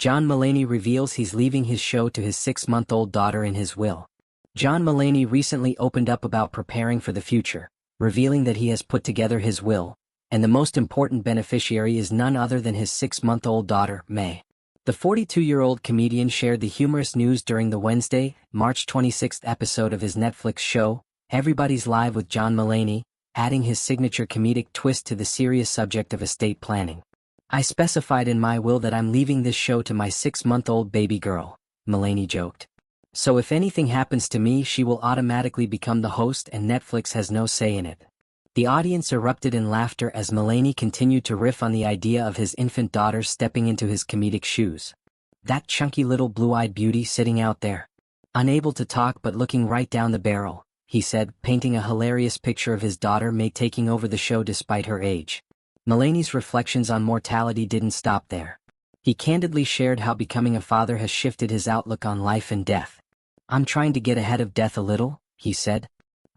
John Mulaney reveals he's leaving his show to his 6-month-old daughter in his will. John Mulaney recently opened up about preparing for the future, revealing that he has put together his will, and the most important beneficiary is none other than his 6-month-old daughter, May. The 42-year-old comedian shared the humorous news during the Wednesday, March 26th episode of his Netflix show, Everybody's Live with John Mulaney, adding his signature comedic twist to the serious subject of estate planning. "I specified in my will that I'm leaving this show to my 6-month-old baby girl," Mulaney joked. "So if anything happens to me, she will automatically become the host and Netflix has no say in it." The audience erupted in laughter as Mulaney continued to riff on the idea of his infant daughter stepping into his comedic shoes. "That chunky little blue-eyed beauty sitting out there, unable to talk but looking right down the barrel," he said, painting a hilarious picture of his daughter May taking over the show despite her age. Mulaney's reflections on mortality didn't stop there. He candidly shared how becoming a father has shifted his outlook on life and death. "I'm trying to get ahead of death a little," he said.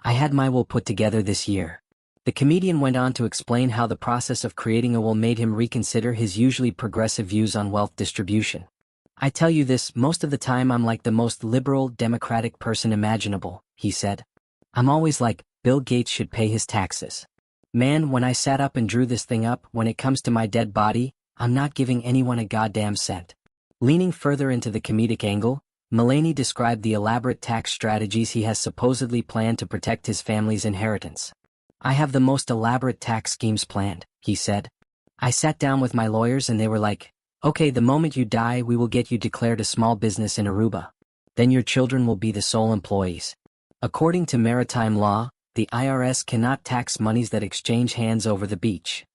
"I had my will put together this year." The comedian went on to explain how the process of creating a will made him reconsider his usually progressive views on wealth distribution. "I tell you this, most of the time I'm like the most liberal, democratic person imaginable," he said. "I'm always like, Bill Gates should pay his taxes. Man, when I sat up and drew this thing up, when it comes to my dead body, I'm not giving anyone a goddamn cent." Leaning further into the comedic angle, Mulaney described the elaborate tax strategies he has supposedly planned to protect his family's inheritance. "I have the most elaborate tax schemes planned," he said. "I sat down with my lawyers and they were like, okay, the moment you die we will get you declared a small business in Aruba. Then your children will be the sole employees. According to maritime law, the IRS cannot tax monies that exchange hands over the beach."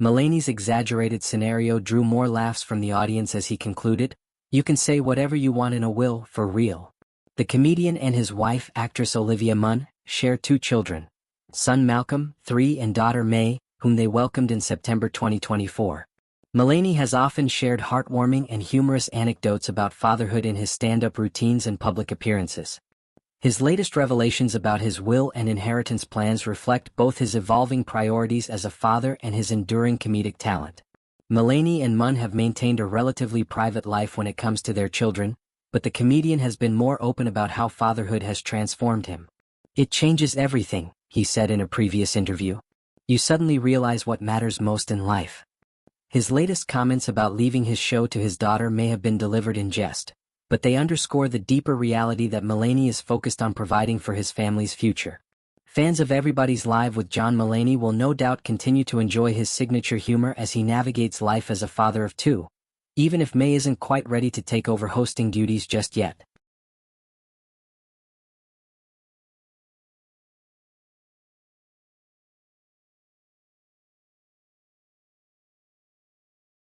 Mulaney's exaggerated scenario drew more laughs from the audience as he concluded, "You can say whatever you want in a will, for real." The comedian and his wife, actress Olivia Munn, share 2 children, son Malcolm, 3, and daughter May, whom they welcomed in September 2024. Mulaney has often shared heartwarming and humorous anecdotes about fatherhood in his stand-up routines and public appearances. His latest revelations about his will and inheritance plans reflect both his evolving priorities as a father and his enduring comedic talent. Mulaney and Munn have maintained a relatively private life when it comes to their children, but the comedian has been more open about how fatherhood has transformed him. "It changes everything," he said in a previous interview. "You suddenly realize what matters most in life." His latest comments about leaving his show to his daughter may have been delivered in jest, but they underscore the deeper reality that Mulaney is focused on providing for his family's future. Fans of Everybody's Live with John Mulaney will no doubt continue to enjoy his signature humor as he navigates life as a father of 2, even if May isn't quite ready to take over hosting duties just yet.